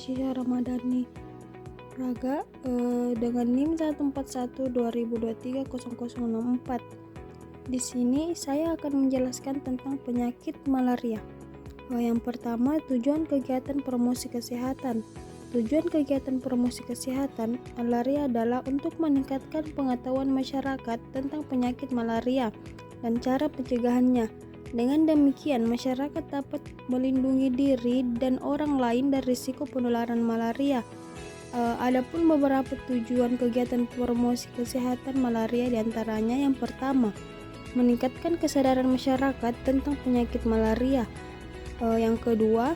Mahasiswa Ramadhani Raga dengan NIM 141 2023 0064. Di sini saya akan menjelaskan tentang penyakit malaria. Yang pertama, tujuan kegiatan promosi kesehatan. Tujuan kegiatan promosi kesehatan malaria adalah untuk meningkatkan pengetahuan masyarakat tentang penyakit malaria dan cara pencegahannya. Dengan demikian, masyarakat dapat melindungi diri dan orang lain dari risiko penularan malaria. Adapun beberapa tujuan kegiatan promosi kesehatan malaria diantaranya yang pertama, meningkatkan kesadaran masyarakat tentang penyakit malaria. Yang kedua,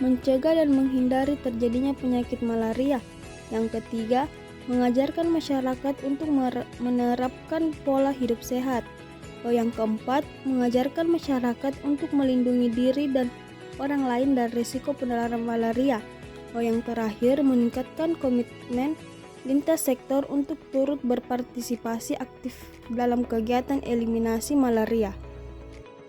mencegah dan menghindari terjadinya penyakit malaria. Yang ketiga, mengajarkan masyarakat untuk menerapkan pola hidup sehat. Yang keempat, mengajarkan masyarakat untuk melindungi diri dan orang lain dari risiko penularan malaria. Yang terakhir, meningkatkan komitmen lintas sektor untuk turut berpartisipasi aktif dalam kegiatan eliminasi malaria.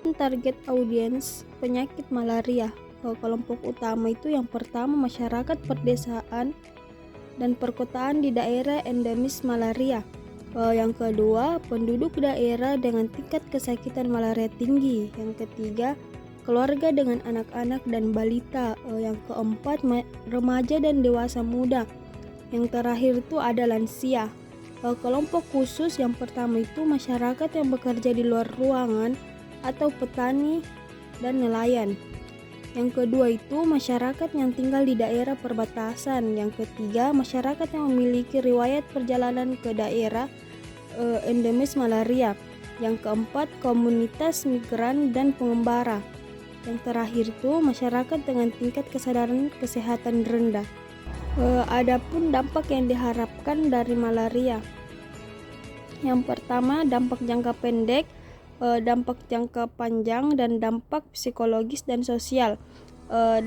Target audiens penyakit malaria. Kelompok utama itu yang pertama, masyarakat perdesaan dan perkotaan di daerah endemis malaria. Yang kedua, penduduk daerah dengan tingkat kesakitan malaria tinggi. Yang ketiga, keluarga dengan anak-anak dan balita. Yang keempat, remaja dan dewasa muda. Yang terakhir itu ada lansia. Kelompok khusus yang pertama itu masyarakat yang bekerja di luar ruangan atau petani dan nelayan. Yang kedua itu masyarakat yang tinggal di daerah perbatasan. Yang ketiga, masyarakat yang memiliki riwayat perjalanan ke daerah endemis malaria. Yang keempat, komunitas migran dan pengembara. Yang terakhir itu masyarakat dengan tingkat kesadaran kesehatan rendah. Adapun dampak yang diharapkan dari malaria. Yang pertama, dampak jangka pendek, dampak jangka panjang, dan dampak psikologis dan sosial.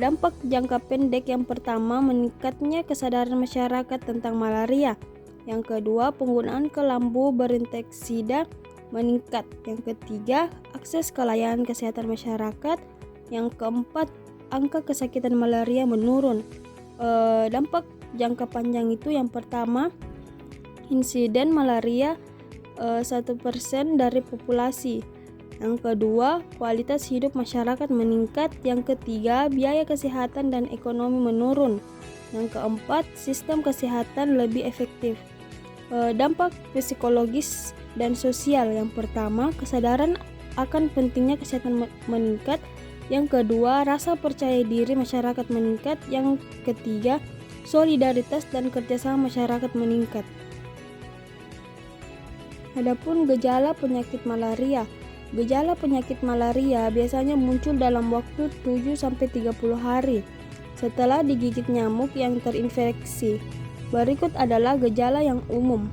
Dampak jangka pendek yang pertama, meningkatnya kesadaran masyarakat tentang malaria. Yang kedua, penggunaan kelambu berinseksida meningkat. Yang ketiga, akses ke layanan kesehatan masyarakat. Yang keempat, angka kesakitan malaria menurun. Dampak jangka panjang itu yang pertama, insiden malaria 1% dari populasi. Yang kedua, kualitas hidup masyarakat meningkat. Yang ketiga, biaya kesehatan dan ekonomi menurun. Yang keempat, sistem kesehatan lebih efektif. Dampak psikologis dan sosial. Yang pertama, kesadaran akan pentingnya kesehatan meningkat. Yang kedua, rasa percaya diri masyarakat meningkat. Yang ketiga, solidaritas dan kerjasama masyarakat meningkat. Adapun gejala penyakit malaria. Gejala penyakit malaria biasanya muncul dalam waktu 7-30 hari setelah digigit nyamuk yang terinfeksi. Berikut adalah gejala yang umum.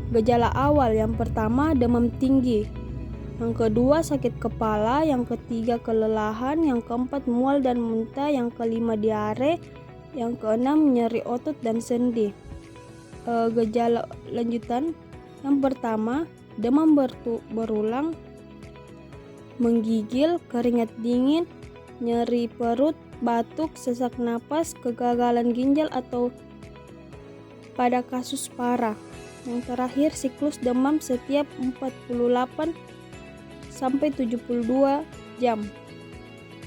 Gejala awal yang pertama, demam tinggi. Yang kedua, sakit kepala. Yang ketiga, kelelahan. Yang keempat, mual dan muntah. Yang kelima, diare. Yang keenam, nyeri otot dan sendi. Gejala lanjutan. Yang pertama, demam berulang, menggigil, keringat dingin, nyeri perut, batuk, sesak napas, kegagalan ginjal atau pada kasus parah. Yang terakhir, siklus demam setiap 48-72 jam.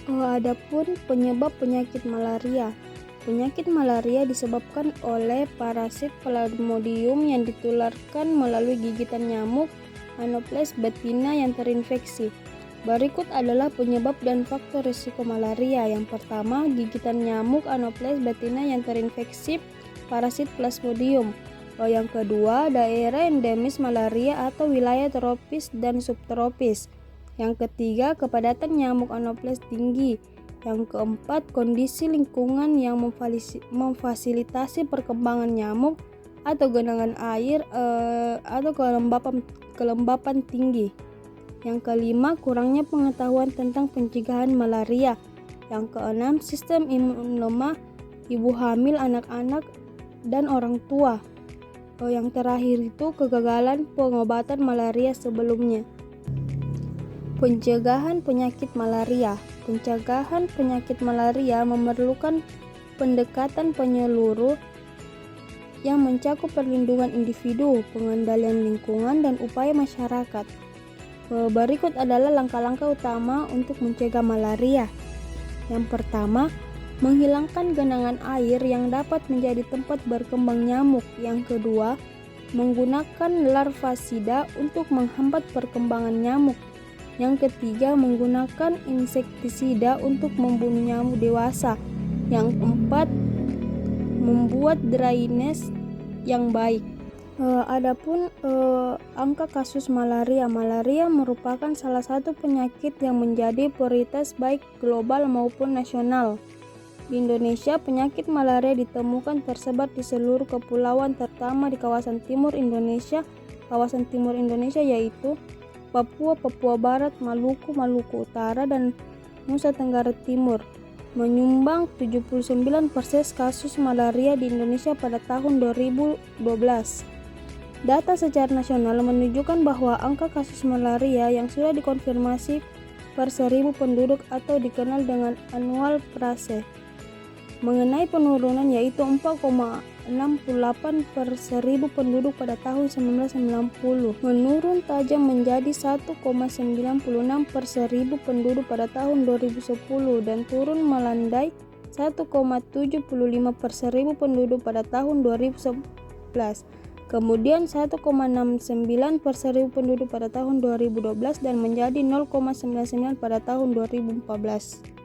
Adapun penyebab penyakit malaria. Penyakit malaria disebabkan oleh parasit Plasmodium yang ditularkan melalui gigitan nyamuk Anopheles betina yang terinfeksi. Berikut adalah penyebab dan faktor risiko malaria. Yang pertama, gigitan nyamuk Anopheles betina yang terinfeksi parasit Plasmodium. Yang kedua, daerah endemis malaria atau wilayah tropis dan subtropis. Yang ketiga, kepadatan nyamuk Anopheles tinggi. Yang keempat, kondisi lingkungan yang memfasilitasi perkembangan nyamuk atau genangan air atau kelembapan tinggi. Yang kelima, kurangnya pengetahuan tentang pencegahan malaria. Yang keenam, sistem imun lemah ibu hamil, anak-anak, dan orang tua. Yang terakhir itu kegagalan pengobatan malaria sebelumnya. Pencegahan penyakit malaria. Pencegahan penyakit malaria memerlukan pendekatan penyeluruh yang mencakup perlindungan individu, pengendalian lingkungan, dan upaya masyarakat. Berikut adalah langkah-langkah utama untuk mencegah malaria. Yang pertama, menghilangkan genangan air yang dapat menjadi tempat berkembang nyamuk. Yang kedua, menggunakan larvasida untuk menghambat perkembangan nyamuk. Yang ketiga, menggunakan insektisida untuk membunuh nyamuk dewasa. Yang keempat, membuat drainase yang baik. Adapun angka kasus malaria merupakan salah satu penyakit yang menjadi prioritas baik global maupun nasional. Di Indonesia, penyakit malaria ditemukan tersebar di seluruh kepulauan, terutama di kawasan timur Indonesia. Kawasan timur Indonesia yaitu Papua, Papua Barat, Maluku, Maluku Utara, dan Nusa Tenggara Timur, menyumbang 79% kasus malaria di Indonesia pada tahun 2012. Data secara nasional menunjukkan bahwa angka kasus malaria yang sudah dikonfirmasi per 1000 penduduk atau dikenal dengan annual PRASE mengenai penurunan yaitu 4,68 per 1000 penduduk pada tahun 1990, menurun tajam menjadi 1,96 per 1000 penduduk pada tahun 2010 dan turun melandai 1,75 per 1000 penduduk pada tahun 2011. Kemudian 1,69 per 1000 penduduk pada tahun 2012 dan menjadi 0,99 pada tahun 2014.